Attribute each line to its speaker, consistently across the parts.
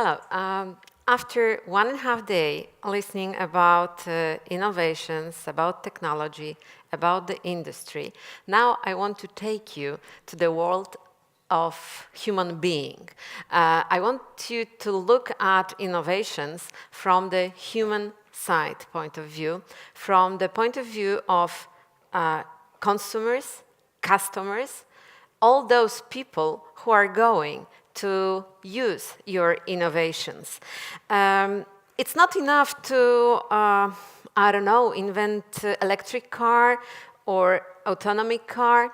Speaker 1: Hello. After 1.5 days listening about innovations, about technology, about the industry, now I want to take you to the world of human being. I want you to look at innovations from the human side point of view, from the point of view of consumers, customers, all those people who are going to use your innovations. It's not enough to, I don't know, invent electric car or autonomy car,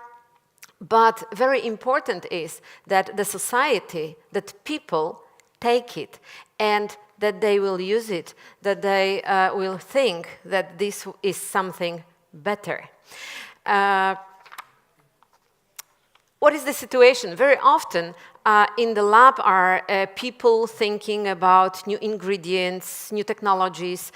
Speaker 1: but very important is that the society, that people take it and that they will use it, that they will think that this is something better. What is the situation? Very often in the lab are people thinking about new ingredients, new technologies,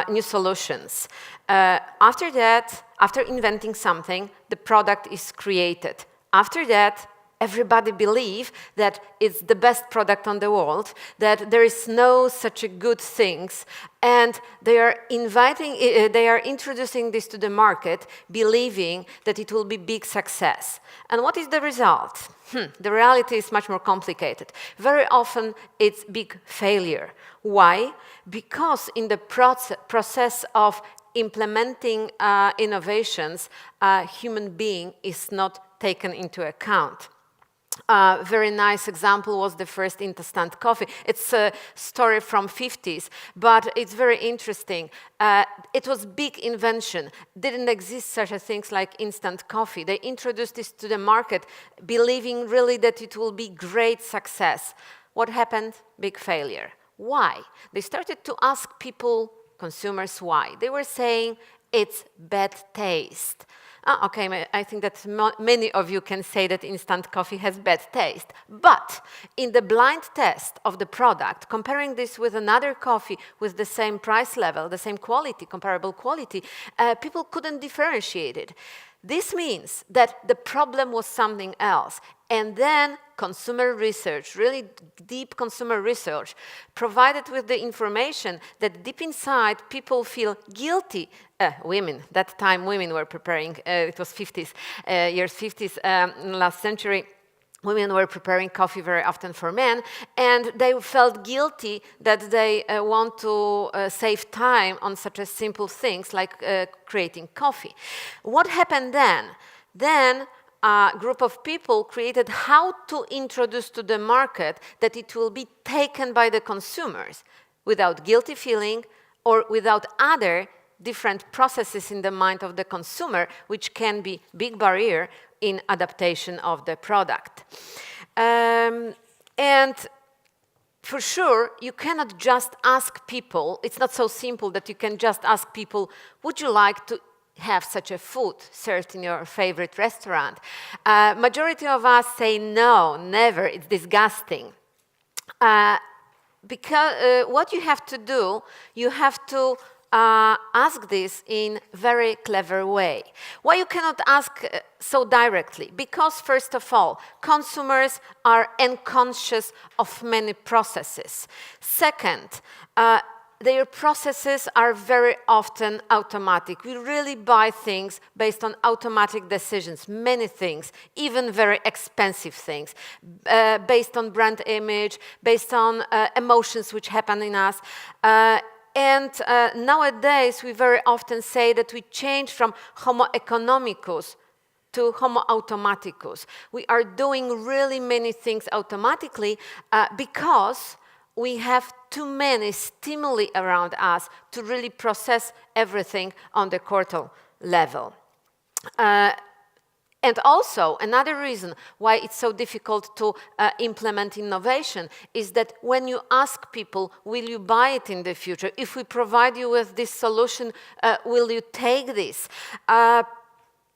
Speaker 1: new solutions. After that, after inventing something, the product is created. After that, everybody believes that it's the best product on the world, that there is no such a good things, and they are introducing this to the market, believing that it will be big success. And what is the result? The reality is much more complicated. Very often, it's big failure. Why? Because in the process of implementing innovations, a human being is not taken into account. A very nice example was the first instant coffee. It's a story from 50s, but it's very interesting. It was big invention. Didn't exist such a things like instant coffee. They introduced this to the market, believing really that it will be great success. What happened? Big failure. Why? They started to ask people, consumers, why. They were saying it's bad taste. Okay, I think that many of you can say that instant coffee has bad taste. But in the blind test of the product, comparing this with another coffee with the same price level, the same quality, comparable quality, people couldn't differentiate it. This means that the problem was something else. And then consumer research, really deep consumer research, provided with the information that deep inside people feel guilty. Women, that time women were preparing, it was 50s, years 50s, last century. Women were preparing coffee very often for men, and they felt guilty that they want to save time on such a simple things like creating coffee. What happened then? Then a group of people created how to introduce to the market that it will be taken by the consumers without guilty feeling or without other different processes in the mind of the consumer, which can be big barrier in adaptation of the product. And for sure, you cannot just ask people, it's not so simple that you can just ask people, would you like to have such a food served in your favorite restaurant? Majority of us say no, never, it's disgusting. Because what you have to do, you have to ask this in very clever way. Why you cannot ask so directly? Because first of all, consumers are unconscious of many processes. Second, their processes are very often automatic. We really buy things based on automatic decisions, many things, even very expensive things, based on brand image, based on emotions which happen in us. And nowadays, we very often say that we change from homo economicus to homo automaticus. We are doing really many things automatically because we have too many stimuli around us to really process everything on the cortical level. And also, another reason why it's so difficult to implement innovation is that when you ask people, will you buy it in the future? If we provide you with this solution, will you take this?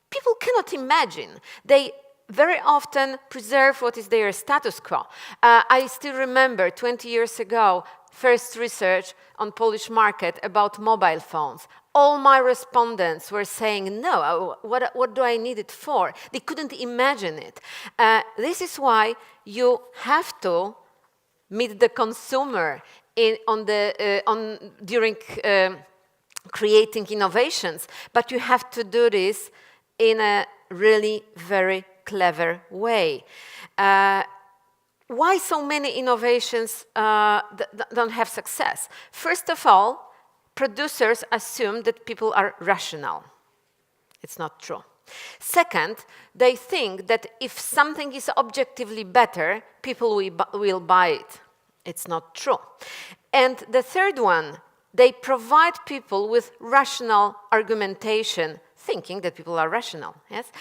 Speaker 1: People cannot imagine. They very often preserve what is their status quo. I still remember 20 years ago, first research on Polish market about mobile phones. All my respondents were saying, no, what do I need it for? They couldn't imagine it. This is why you have to meet the consumer during creating innovations, but you have to do this in a really very clever way. Why so many innovations don't have success? First of all, producers assume that people are rational. It's not true. Second, they think that if something is objectively better, people will buy it. It's not true. And the third one, they provide people with rational argumentation, thinking that people are rational, yes?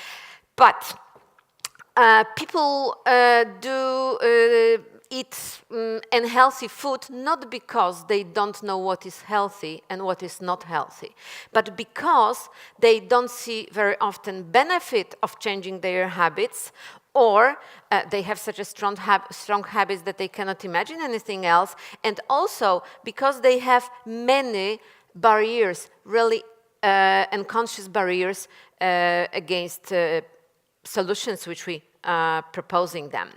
Speaker 1: But people do eat unhealthy food not because they don't know what is healthy and what is not healthy, but because they don't see very often benefit of changing their habits, or they have such a strong habits that they cannot imagine anything else, and also because they have many barriers, really unconscious barriers against solutions which we are proposing them.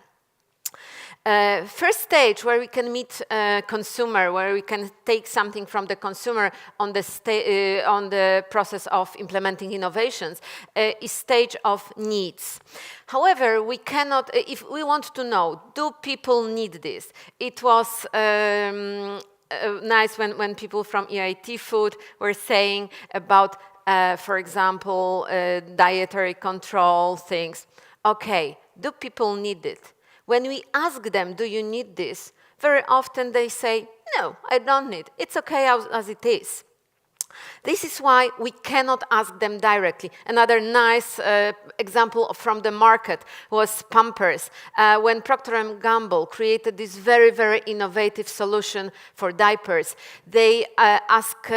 Speaker 1: First stage where we can meet consumer, where we can take something from the consumer on the process of implementing innovations, is stage of needs. However, we cannot, if we want to know, do people need this? It was nice when people from EIT Food were saying about, for example, dietary control things. Okay, do people need it? When we ask them, do you need this? Very often they say, no, I don't need it. It's okay as it is. This is why we cannot ask them directly. Another nice example from the market was Pampers. When Procter & Gamble created this very, very innovative solution for diapers, they asked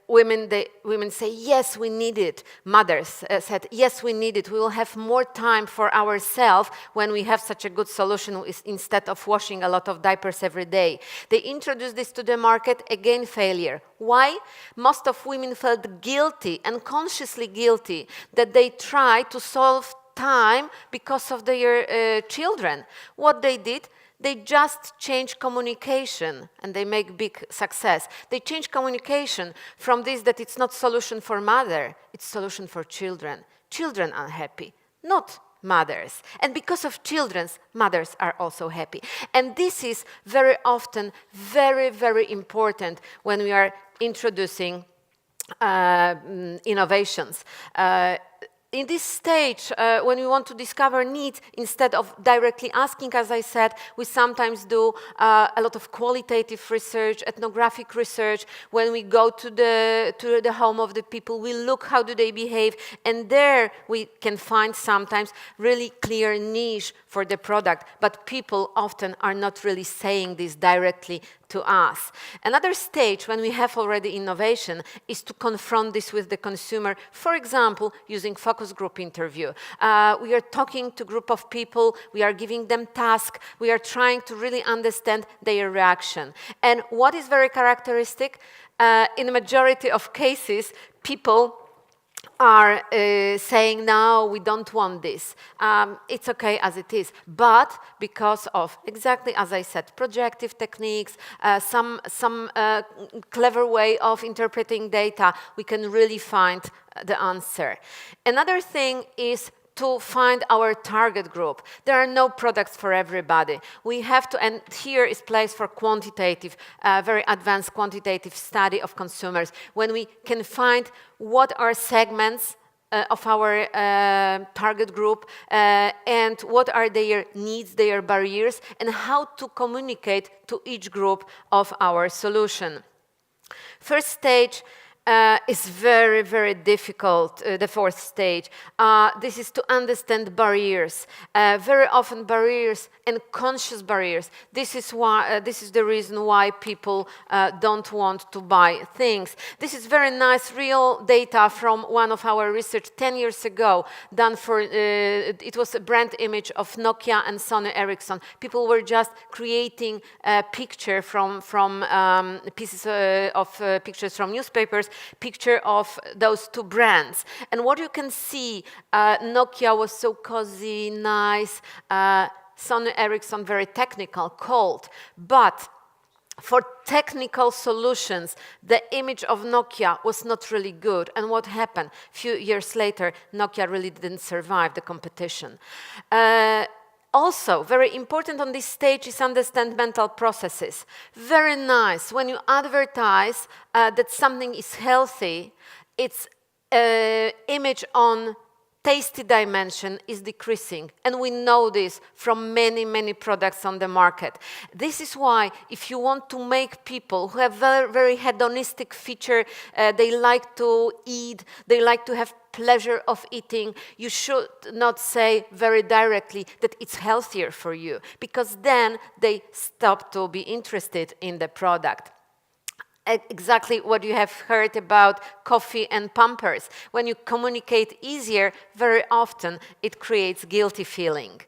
Speaker 1: women say, yes, we need it. Mothers said, yes, we need it. We will have more time for ourselves when we have such a good solution instead of washing a lot of diapers every day. They introduced this to the market, again failure. Why? Most of women felt guilty, unconsciously guilty, that they try to solve time because of their children. What they did? They just change communication, and they make big success. They change communication from this that it's not solution for mother, it's solution for children. Children are happy, not mothers. And because of children, mothers are also happy. And this is very often very, very important when we are introducing innovations. In this stage, when we want to discover needs, instead of directly asking, as I said, we sometimes do a lot of qualitative research, ethnographic research. When we go to the home of the people, we look how do they behave, and there we can find sometimes really clear niche for the product, but people often are not really saying this directly to us. Another stage when we have already innovation is to confront this with the consumer, for example, using focus group interview. We are talking to a group of people, we are giving them tasks, we are trying to really understand their reaction. And what is very characteristic, in the majority of cases, people are saying, no, we don't want this. It's okay as it is. But because of, exactly as I said, projective techniques, some clever way of interpreting data, we can really find the answer. Another thing is to find our target group. There are no products for everybody. We have to, and here is place for quantitative, very advanced quantitative study of consumers, when we can find what are segments of our target group and what are their needs, their barriers, and how to communicate to each group of our solution. First stage is very, very difficult, the fourth stage. This is to understand barriers. Very often barriers and conscious barriers. This is why. This is the reason why people don't want to buy things. This is very nice, real data from one of our research 10 years ago, done for, it was a brand image of Nokia and Sony Ericsson. People were just creating a picture from pieces of pictures from newspapers, picture of those two brands. And what you can see, Nokia was so cozy, nice, Sony Ericsson, very technical, cold, but for technical solutions, the image of Nokia was not really good. And what happened? A few years later, Nokia really didn't survive the competition. Also, very important on this stage is understand mental processes. Very nice. When you advertise that something is healthy, its image on tasty dimension is decreasing, and we know this from many, many products on the market. This is why if you want to make people who have very, very hedonistic feature, they like to eat, they like to have pleasure of eating, you should not say very directly that it's healthier for you, because then they stop to be interested in the product. Exactly what you have heard about coffee and Pampers. When you communicate easier, very often it creates guilty feeling.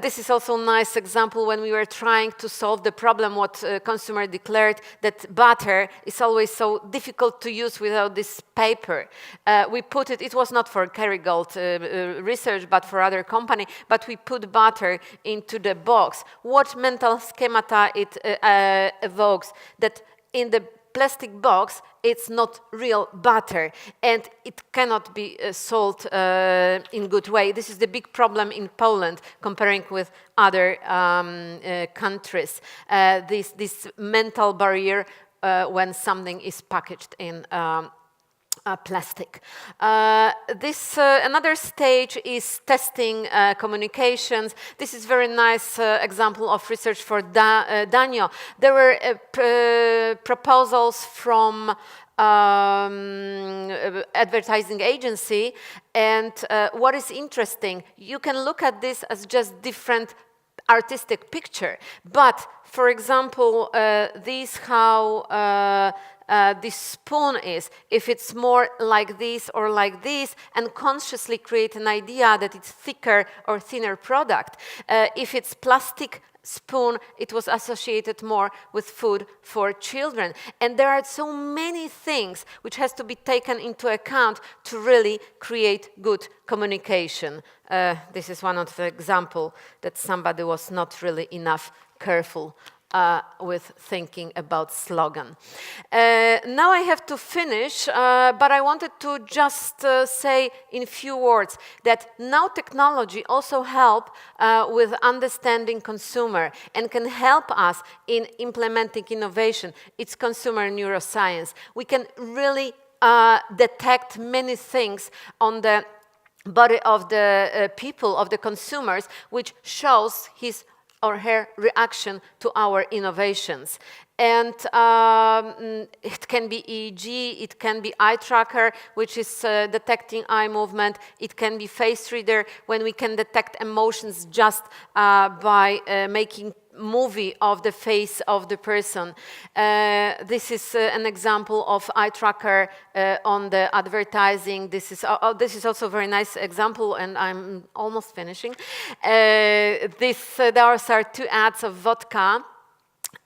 Speaker 1: This is also a nice example when we were trying to solve the problem what consumer declared that butter is always so difficult to use without this paper. We put it was not for Kerrygold research but for other company, but we put butter into the box. What mental schemata it evokes, that in the plastic box it's not real butter and it cannot be sold in good way. This is the big problem in Poland comparing with other countries. This mental barrier when something is packaged in plastic. Another stage is testing communications. This is very nice example of research for Danio. There were proposals from advertising agency, and what is interesting, you can look at this as just different artistic picture, but for example, this spoon is, if it's more like this or like this, and consciously create an idea that it's thicker or thinner product. If it's plastic spoon, it was associated more with food for children. And there are so many things which has to be taken into account to really create good communication. This is one of the examples that somebody was not really enough careful with thinking about slogan. Now I have to finish, but I wanted to just say in few words that now technology also help with understanding consumer and can help us in implementing innovation. It's consumer neuroscience. We can really detect many things on the body of the people, of the consumers, which shows his or her reaction to our innovations. And it can be EEG, it can be eye tracker, which is detecting eye movement. It can be face reader, when we can detect emotions just by making movie of the face of the person. This is an example of eye tracker on the advertising. This is also a very nice example, and I'm almost finishing. Those are two ads of vodka.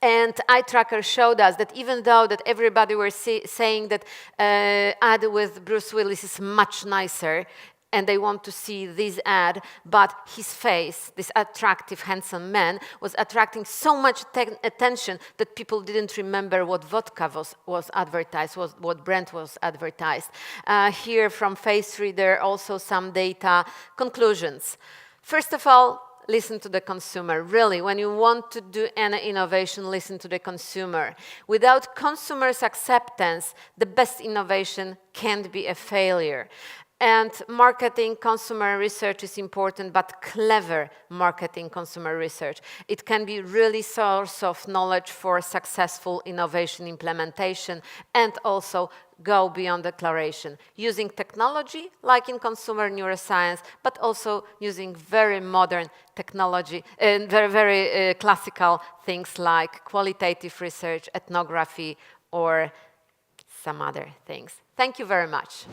Speaker 1: And eye tracker showed us that even though that everybody were saying that ad with Bruce Willis is much nicer, and they want to see this ad, but his face, this attractive, handsome man, was attracting so much attention that people didn't remember what vodka was advertised, what brand was advertised. Here from Face Reader, also some data. Conclusions. First of all, listen to the consumer. Really, when you want to do any innovation, listen to the consumer. Without consumers' acceptance, the best innovation can't be a failure. And marketing, consumer research is important, but clever marketing, consumer research. It can be really source of knowledge for successful innovation implementation, and also go beyond declaration, using technology, like in consumer neuroscience, but also using very modern technology and very classical things like qualitative research, ethnography, or some other things. Thank you very much.